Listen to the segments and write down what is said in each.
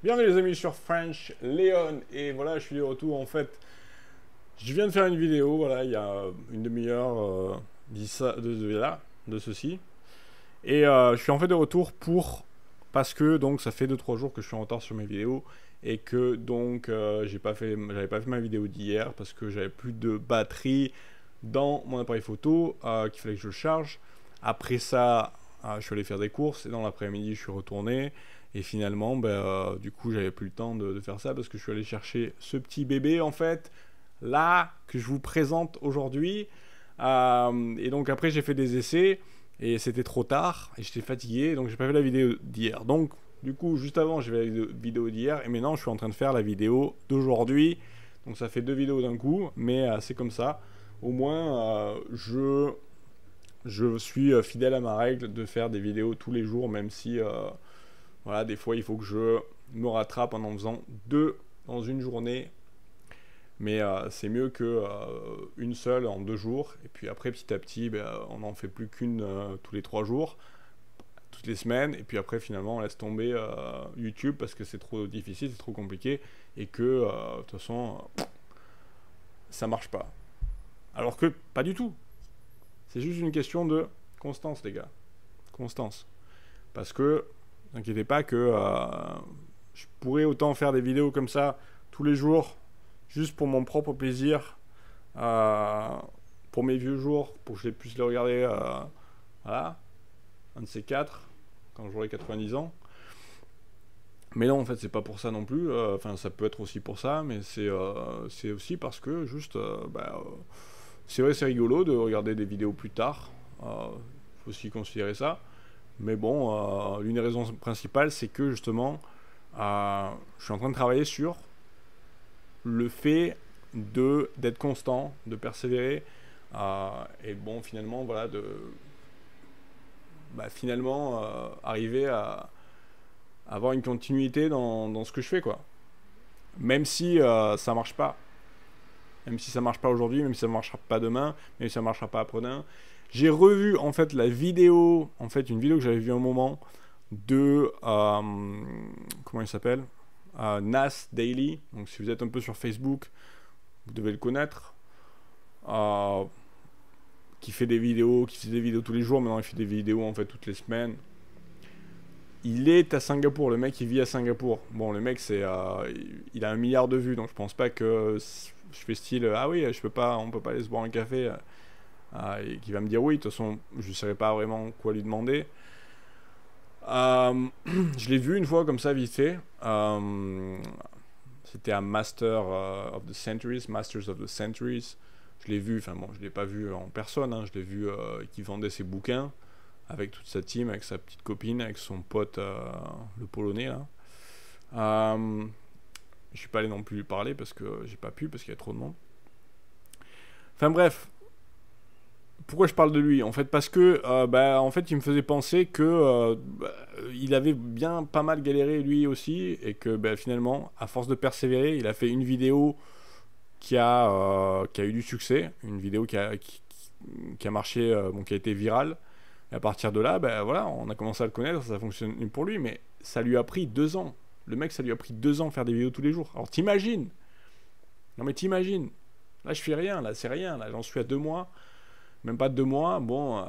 Bienvenue les amis sur French Leon et voilà je suis de retour en fait. Je viens de faire une vidéo voilà il y a une demi-heure de ceci et je suis en fait de retour parce que donc ça fait 2 3 jours que je suis en retard sur mes vidéos et que donc j'avais pas fait ma vidéo d'hier parce que j'avais plus de batterie dans mon appareil photo qu'il fallait que je le charge. Après ça je suis allé faire des courses et dans l'après-midi je suis retourné. Et finalement, du coup, j'avais plus le temps de faire ça parce que je suis allé chercher ce petit bébé, en fait, là, que je vous présente aujourd'hui. Et donc, après, j'ai fait des essais et c'était trop tard et j'étais fatigué, donc j'ai pas fait la vidéo d'hier. Donc, du coup, juste avant, j'ai fait la vidéo d'hier et maintenant, je suis en train de faire la vidéo d'aujourd'hui. Donc, ça fait 2 vidéos d'un coup, mais c'est comme ça. Au moins, je suis fidèle à ma règle de faire des vidéos tous les jours, même si. Voilà, des fois, il faut que je me rattrape en faisant 2 dans une journée. Mais c'est mieux que une seule en 2 jours. Et puis après, petit à petit, on n'en fait plus qu'une tous les 3 jours, toutes les semaines. Et puis après, finalement, on laisse tomber YouTube parce que c'est trop difficile, c'est trop compliqué. Et que, de toute façon, ça marche pas. Alors que, pas du tout. C'est juste une question de constance, les gars. Constance. Parce que ne vous inquiétez pas que je pourrais autant faire des vidéos comme ça tous les jours, juste pour mon propre plaisir, pour mes vieux jours, pour que je puisse les regarder, voilà, un de ces quatre, quand j'aurai 90 ans. Mais non, en fait, c'est pas pour ça non plus. Enfin, ça peut être aussi pour ça, mais c'est aussi parce que juste, c'est vrai, c'est rigolo de regarder des vidéos plus tard. Faut aussi considérer ça. Mais bon, l'une des raisons principales, c'est que justement, je suis en train de travailler sur le fait d'être constant, de persévérer. Et bon, finalement, voilà, finalement, arriver à avoir une continuité dans ce que je fais, quoi. Même si ça marche pas. Même si ça marche pas aujourd'hui, même si ça marchera pas demain, même si ça marchera pas après-demain. J'ai revu en fait la vidéo, en fait une vidéo que j'avais vue un moment de comment il s'appelle, Nas Daily. Donc si vous êtes un peu sur Facebook, vous devez le connaître. Qui fait des vidéos, qui fait des vidéos tous les jours. Maintenant il fait des vidéos en fait toutes les semaines. Il est à Singapour, le mec il vit à Singapour. Bon le mec il a 1 milliard de vues, donc je pense pas que je fais style ah oui on peut pas aller se boire un café. Et qui va me dire oui, de toute façon, je ne saurais pas vraiment quoi lui demander. Je l'ai vu une fois comme ça, vite fait. C'était à Masters of the Centuries. Je l'ai vu, enfin bon, je ne l'ai pas vu en personne, hein, je l'ai vu qui vendait ses bouquins avec toute sa team, avec sa petite copine, avec son pote, le Polonais, là. Je suis pas allé non plus lui parler parce que j'ai pas pu, parce qu'il y a trop de monde. Enfin bref, pourquoi je parle de lui? En fait, parce que en fait, il me faisait penser que il avait bien pas mal galéré lui aussi et que finalement, à force de persévérer, il a fait une vidéo qui a eu du succès, une vidéo qui a marché, bon, qui a été virale. Et à partir de là, voilà, on a commencé à le connaître, ça fonctionne pour lui, mais ça lui a pris 2 ans. Le mec, ça lui a pris 2 ans de faire des vidéos tous les jours. Alors t'imagines? Non mais t'imagines? Là, je fais rien, là, c'est rien, là, j'en suis à 2 mois. Même pas 2 mois, bon,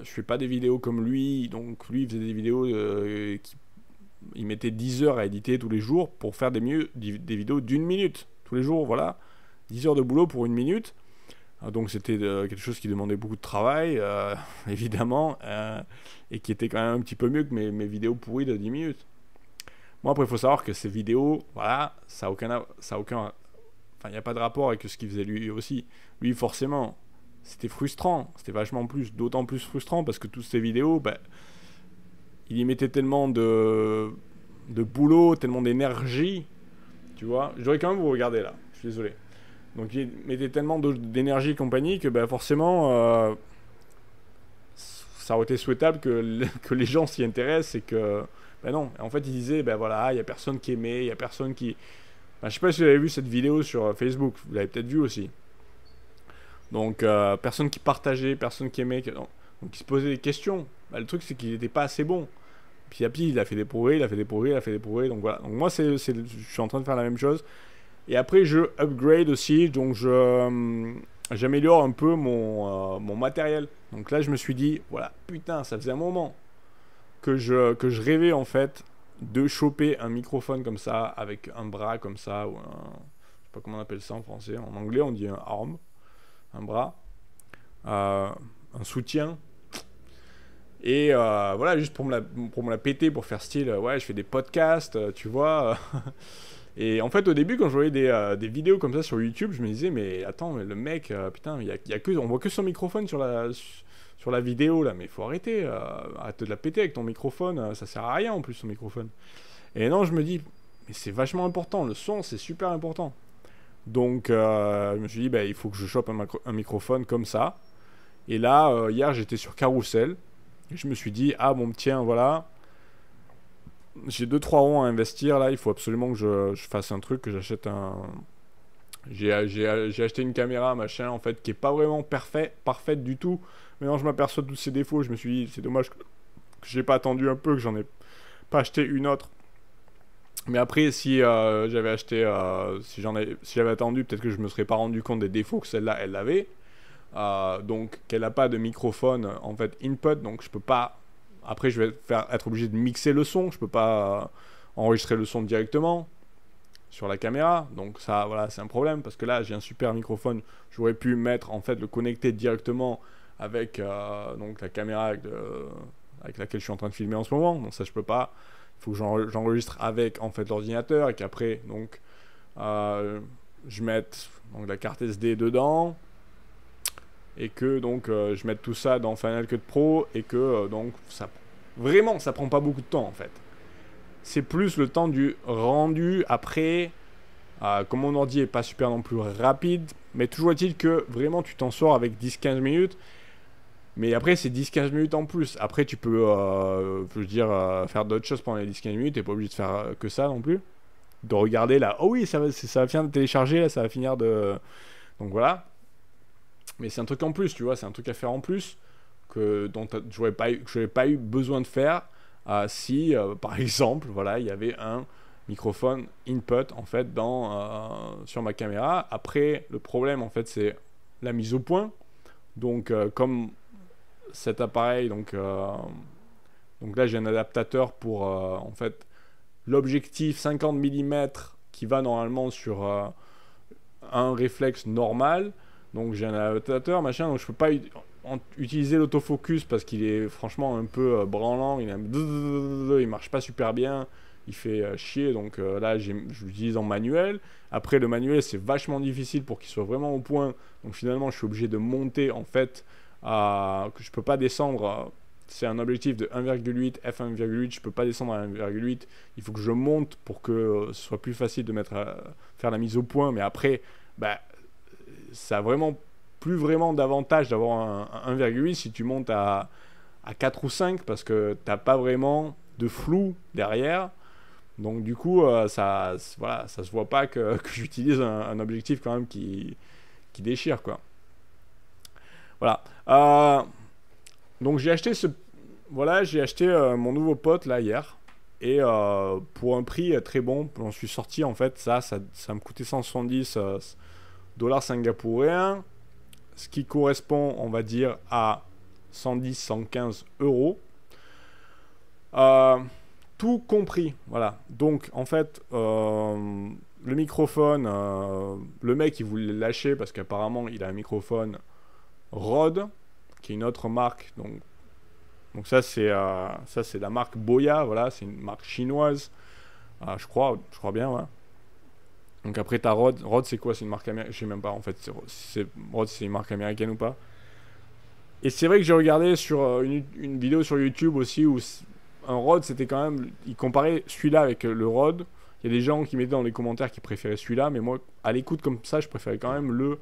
je fais pas des vidéos comme lui, donc lui il faisait des vidéos il mettait 10 heures à éditer tous les jours pour faire des vidéos d'1 minute, tous les jours, voilà, 10 heures de boulot pour 1 minute, donc c'était quelque chose qui demandait beaucoup de travail, évidemment, et qui était quand même un petit peu mieux que mes vidéos pourries de 10 minutes. Bon après il faut savoir que ces vidéos, voilà, ça a aucun, enfin il n'y a pas de rapport avec ce qu'il faisait lui aussi, lui forcément. C'était frustrant, c'était d'autant plus frustrant parce que toutes ces vidéos, il y mettait tellement de boulot, tellement d'énergie, tu vois. Je devrais quand même vous regarder là, je suis désolé. Donc il mettait tellement d'énergie et compagnie que forcément, ça aurait été souhaitable que les gens s'y intéressent et que, non. En fait, il disait, voilà, il n'y a personne qui aimait, il n'y a personne qui... je sais pas si vous avez vu cette vidéo sur Facebook, vous l'avez peut-être vu aussi. Donc, personne qui partageait, personne qui aimait. Donc, il se posait des questions. Le truc, c'est qu'il n'était pas assez bon. Petit à petit, il a fait des progrès, il a fait des progrès, il a fait des progrès. Donc voilà. Donc moi, je suis en train de faire la même chose. Et après, je upgrade aussi. Donc j'améliore un peu mon matériel. Donc là, je me suis dit, voilà, putain, ça faisait un moment que je rêvais en fait de choper un microphone comme ça, avec un bras comme ça, ou un... Je sais pas comment on appelle ça en français. En anglais, on dit un arm, un bras, un soutien. Et voilà, juste pour me la péter, pour faire style, ouais, je fais des podcasts, tu vois. Et en fait, au début, quand je voyais des vidéos comme ça sur YouTube, je me disais, mais attends, mais le mec, putain, on voit que son microphone sur la vidéo, là, mais il faut arrêter, arrête de la péter avec ton microphone, ça sert à rien en plus, son microphone. Et non, je me dis, mais c'est vachement important, le son, c'est super important. Donc, je me suis dit, bah, il faut que je chope un microphone comme ça. Et là, hier, j'étais sur Carousel. Et je me suis dit, ah bon, tiens, voilà. J'ai 2-3 ronds à investir, là. Il faut absolument que je fasse un truc, que j'achète un... J'ai acheté une caméra, machin, en fait, qui est pas vraiment parfaite du tout. Maintenant, je m'aperçois de tous ses défauts. Je me suis dit, c'est dommage que j'ai pas attendu un peu, que j'en ai pas acheté une autre. Mais après, si j'avais acheté... si j'avais attendu, peut-être que je me serais pas rendu compte des défauts que celle-là, elle avait. Donc qu'elle n'a pas de microphone en fait input, donc je peux pas, après je vais être obligé de mixer le son, je peux pas enregistrer le son directement sur la caméra, donc ça voilà, c'est un problème parce que là j'ai un super microphone, j'aurais pu mettre en fait, le connecter directement avec donc la caméra avec laquelle je suis en train de filmer en ce moment, donc ça je peux pas, il faut que j'enregistre avec en fait l'ordinateur et qu'après donc je mette donc la carte SD dedans et que donc je mette tout ça dans Final Cut Pro et que donc ça prend pas beaucoup de temps en fait. C'est plus le temps du rendu après, comme mon ordi est pas super non plus rapide, mais toujours est-il que vraiment tu t'en sors avec 10-15 minutes, mais après c'est 10-15 minutes en plus. Après tu peux je veux dire faire d'autres choses pendant les 10-15 minutes, t'es pas obligé de faire que ça non plus, de regarder là, oh oui ça va finir de télécharger, là ça va finir de... Donc voilà. Mais c'est un truc en plus, tu vois, c'est un truc à faire en plus dont je n'aurais pas eu besoin de faire si, par exemple, voilà, il y avait un microphone input en fait sur ma caméra. Après, le problème en fait, c'est la mise au point. Donc, comme cet appareil, donc là, j'ai un adaptateur pour en fait l'objectif 50 mm qui va normalement sur un réflexe normal. Donc j'ai un adaptateur, machin, donc je peux pas utiliser l'autofocus parce qu'il est franchement un peu branlant, il marche pas super bien, il fait chier, donc là je l'utilise en manuel. Après le manuel c'est vachement difficile pour qu'il soit vraiment au point, donc finalement je suis obligé de monter en fait, que je peux pas descendre, c'est un objectif de 1,8, f1,8, je peux pas descendre à 1,8, il faut que je monte pour que ce soit plus facile de faire la mise au point, mais après, bah, ça a vraiment plus vraiment d'avantage d'avoir un 1,8 si tu montes à 4 ou 5 parce que t'as pas vraiment de flou derrière. Donc du coup, voilà, ça se voit pas que j'utilise un objectif quand même qui déchire quoi. Voilà. Donc j'ai acheté mon nouveau pote là hier et pour un prix très bon, j'en suis sorti en fait, ça me coûtait 170 dollars singapouriens, ce qui correspond, on va dire, à 110-115 euros. Tout compris, voilà. Donc, en fait, le microphone, le mec, il voulait le lâcher parce qu'apparemment, il a un microphone Rode, qui est une autre marque. Donc ça, c'est la marque Boya, voilà, c'est une marque chinoise. Je crois bien, ouais. Donc après t'as Rode. Rode c'est quoi? C'est une marque américaine? Je sais même pas en fait. Rode c'est une marque américaine ou pas? Et c'est vrai que j'ai regardé sur une vidéo sur YouTube aussi où un Rode c'était quand même... Il comparait celui-là avec le Rode. Il y a des gens qui mettaient dans les commentaires qui préféraient celui-là, mais moi à l'écoute comme ça je préférais quand même le...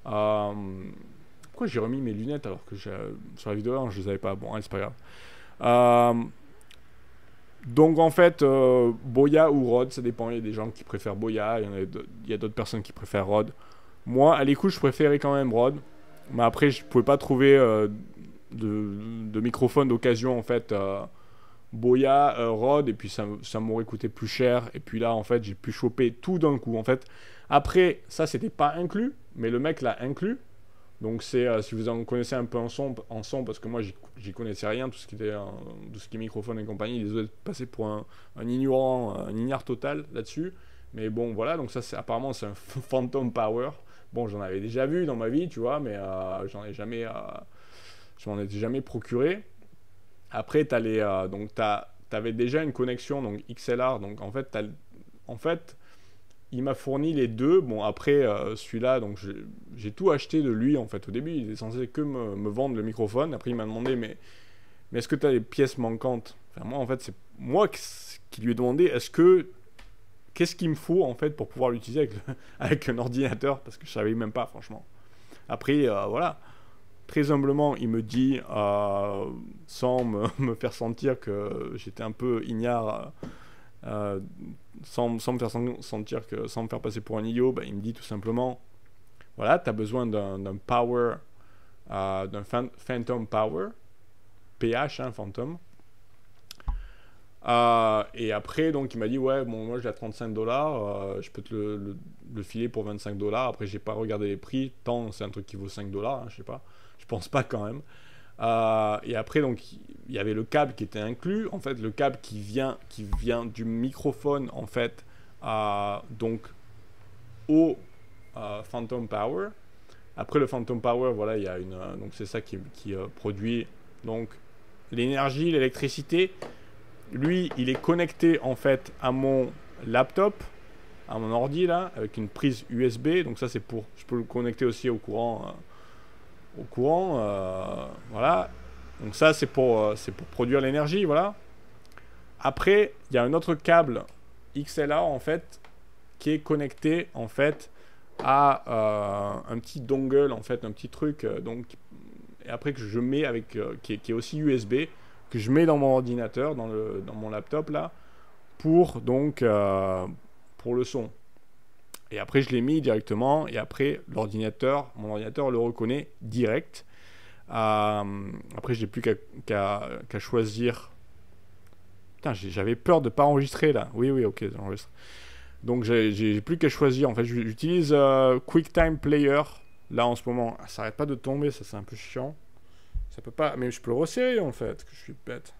Pourquoi j'ai remis mes lunettes alors que sur la vidéo je les avais pas? Bon, allez, c'est pas grave. Donc en fait, Boya ou Rode, ça dépend. Il y a des gens qui préfèrent Boya, il y a d'autres personnes qui préfèrent Rode. Moi, à l'écoute, je préférais quand même Rode. Mais après, je pouvais pas trouver de microphone d'occasion en fait Boya, Rode, et puis ça m'aurait coûté plus cher. Et puis là, en fait, j'ai pu choper tout d'un coup. En fait, après, ça, c'était pas inclus, mais le mec l'a inclus. Donc c'est, si vous en connaissez un peu en son parce que moi j'y connaissais rien, tout ce qui était tout ce qui est microphone et compagnie, les autres passaient pour un ignorant, un ignare total là-dessus. Mais bon, voilà, donc ça apparemment c'est un Phantom Power. Bon, j'en avais déjà vu dans ma vie, tu vois, mais je m'en étais jamais procuré. Après, t'avais déjà une connexion donc XLR, donc en fait, il m'a fourni les deux. Bon, après, celui-là, donc j'ai tout acheté de lui, en fait. Au début, il est censé que me vendre le microphone. Après, il m'a demandé, mais est-ce que tu as des pièces manquantes? Enfin, moi, en fait, c'est moi qui lui ai demandé, qu'est-ce qu'il me faut, en fait, pour pouvoir l'utiliser avec un ordinateur? Parce que je savais même pas, franchement. Après, voilà. Très humblement, il me dit, sans me faire sentir que j'étais un peu ignare, sans me faire sentir sans me faire passer pour un idiot, bah, il me dit tout simplement, voilà, tu as besoin d'un power, d'un Phantom Power, PH, hein, Phantom. Et après, donc, il m'a dit, ouais, bon, moi, j'ai à 35$, je peux te le filer pour 25$. Après, j'ai pas regardé les prix, tant c'est un truc qui vaut 5$, hein, je sais pas. Je pense pas quand même. Et après, donc, il y avait le câble qui était inclus. En fait, le câble qui vient du microphone, en fait, donc, au Phantom Power. Après le Phantom Power, voilà, il y a donc c'est ça qui produit donc l'énergie, l'électricité. Lui, il est connecté en fait à mon laptop, à mon ordi là, avec une prise USB. Donc ça, je peux le connecter aussi au courant. Voilà. Donc ça, c'est pour produire l'énergie, voilà. Après, il y a un autre câble XLR en fait qui est connecté en fait à un petit dongle en fait, un petit truc donc et après que je mets avec qui est aussi USB, que je mets dans mon ordinateur, dans mon laptop là, pour donc pour le son. Et après je l'ai mis directement et après mon ordinateur le reconnaît direct. Après j'ai plus qu'à choisir. Putain, j'avais peur de pas enregistrer là. Oui, ok, j'enregistre. Donc j'ai plus qu'à choisir. En fait, j'utilise QuickTime Player. Là en ce moment, ça arrête pas de tomber, ça c'est un peu chiant. Ça peut pas, mais je peux le resserrer en fait, que je suis bête.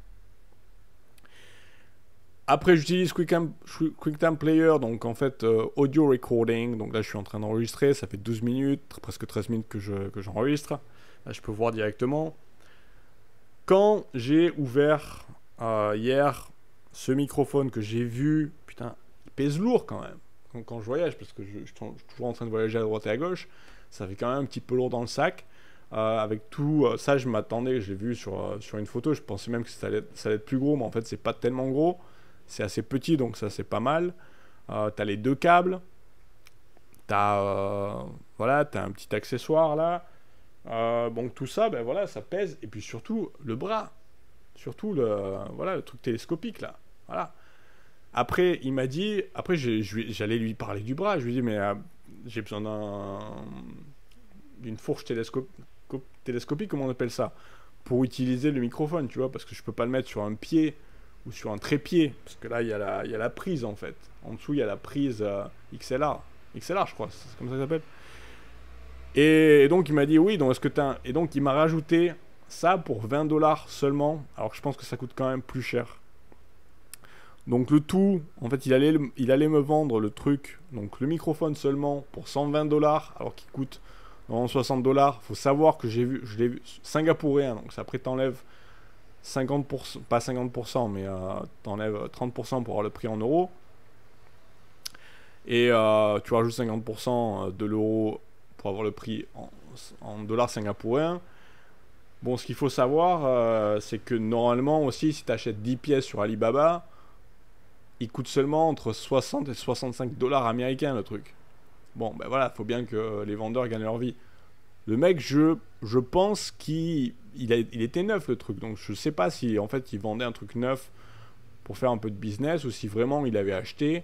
Après j'utilise QuickTime Player, donc en fait audio recording. Donc là je suis en train d'enregistrer, ça fait 12 minutes, presque 13 minutes que j'enregistre. Là je peux voir directement. Quand j'ai ouvert hier ce microphone que j'ai vu, putain, pèse lourd quand même quand je voyage, parce que je suis toujours en train de voyager à droite et à gauche, ça fait quand même un petit peu lourd dans le sac. Avec tout ça, je m'attendais, je l'ai vu sur une photo, je pensais même que ça allait être plus gros, mais en fait c'est pas tellement gros, c'est assez petit, donc ça c'est pas mal. T'as les deux câbles, t'as un petit accessoire là, bon tout ça, ben voilà, ça pèse, et puis surtout le bras, surtout le truc télescopique là, voilà. Après, il m'a dit... Après, j'allais lui parler du bras. Je lui ai dit, mais j'ai besoin d'une fourche télescopique, comment on appelle ça? Pour utiliser le microphone, tu vois, parce que je peux pas le mettre sur un pied ou sur un trépied. Parce que là, il y a la prise, en fait. En dessous, il y a la prise XLR. XLR, je crois, c'est comme ça que ça s'appelle. Et donc, il m'a dit, oui, donc est-ce que t'as... Et donc, il m'a rajouté ça pour 20$ seulement. Alors que je pense que ça coûte quand même plus cher. Donc le tout, en fait, il allait me vendre le truc, donc le microphone seulement pour 120$, alors qu'il coûte normalement 60$. Faut savoir que je l'ai vu singapourien, donc ça après t'enlève 50%, pas 50%, mais t'enlèves 30% pour avoir le prix en euros. Et tu rajoutes 50% de l'euro pour avoir le prix en dollars singapouriens. Bon, ce qu'il faut savoir, c'est que normalement aussi, si tu achètes 10 pièces sur Alibaba, il coûte seulement entre 60 et 65$ américains le truc. Bon, ben voilà, faut bien que les vendeurs gagnent leur vie. Le mec, je pense qu'il était neuf le truc, donc je sais pas si en fait il vendait un truc neuf pour faire un peu de business ou si vraiment il avait acheté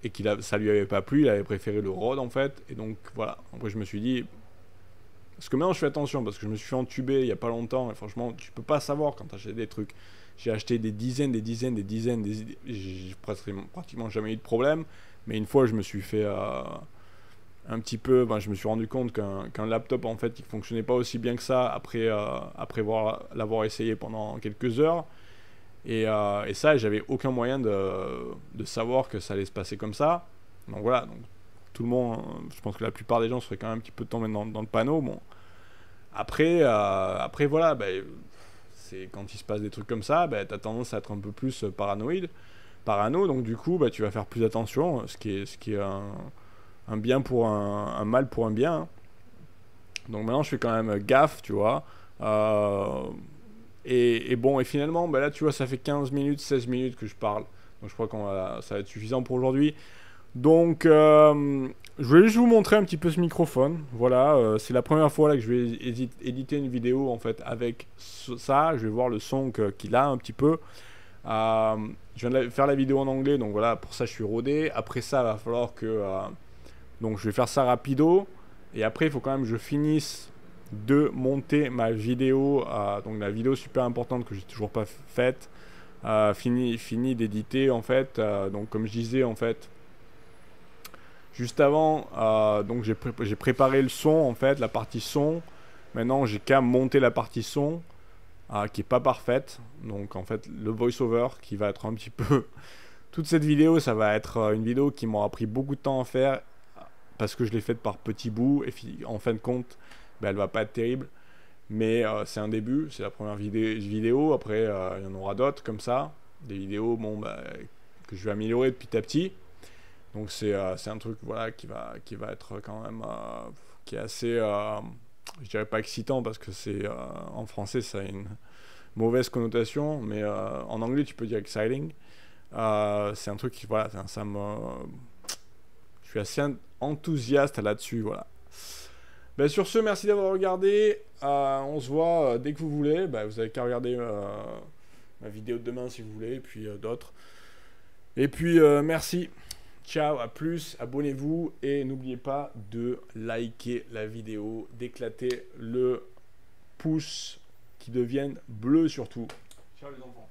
et ça lui avait pas plu, il avait préféré le Rode en fait. Et donc voilà. Après je me suis dit, Parce que maintenant je fais attention, parce que je me suis fait entuber il y a pas longtemps, et franchement, tu peux pas savoir quand tu achètes des trucs. J'ai acheté des dizaines, j'ai pratiquement jamais eu de problème, mais une fois je me suis fait un petit peu, ben, je me suis rendu compte qu'un laptop en fait il fonctionnait pas aussi bien que ça après, l'avoir essayé pendant quelques heures. Et ça, j'avais aucun moyen de savoir que ça allait se passer comme ça. Donc voilà, donc, tout le monde, je pense que la plupart des gens seraient quand même un petit peu tombés dans le panneau. Bon, après voilà, ben, c'est quand il se passe des trucs comme ça, ben, tu as tendance à être un peu plus parano, donc du coup, ben, tu vas faire plus attention, ce qui est un bien pour un mal pour un bien, hein. Donc maintenant, je fais quand même gaffe, tu vois. Euh, et bon, et finalement, bah là, tu vois, ça fait 15 minutes, 16 minutes que je parle. Donc je crois ça va être suffisant pour aujourd'hui. Donc, je voulais juste vous montrer un petit peu ce microphone. Voilà, c'est la première fois là, que je vais éditer une vidéo en fait avec ça. Je vais voir le son qu'il a un petit peu. Je viens de faire la vidéo en anglais, donc voilà, pour ça je suis rodé. Après ça, il va falloir que... donc je vais faire ça rapido. Et après, il faut quand même que je finisse de monter ma vidéo, donc la vidéo super importante que j'ai toujours pas faite, fini d'éditer en fait. Donc comme je disais en fait, juste avant, donc j'ai préparé le son en fait, la partie son. Maintenant j'ai qu'à monter la partie son, qui est pas parfaite. Donc en fait le voice-over qui va être un petit peu... Toute cette vidéo, ça va être une vidéo qui m'aura pris beaucoup de temps à faire, parce que je l'ai faite par petits bouts, et en fin de compte, ben, elle va pas être terrible. Mais c'est un début, c'est la première vidéo. Après, il y en aura d'autres comme ça. Des vidéos bon, bah, que je vais améliorer petit à petit. Donc c'est un truc voilà, qui va être quand même... qui est assez... je dirais pas excitant, parce que c'est en français, ça a une mauvaise connotation. Mais en anglais, tu peux dire exciting. C'est un truc qui... Voilà, ça me... Je suis assez enthousiaste là-dessus, voilà. Ben, sur ce, merci d'avoir regardé. On se voit dès que vous voulez. Ben, vous avez qu'à regarder ma vidéo de demain si vous voulez, et puis d'autres. Et puis merci. Ciao, à plus. Abonnez-vous et n'oubliez pas de liker la vidéo, d'éclater le pouce qui devienne bleu surtout. Ciao les enfants.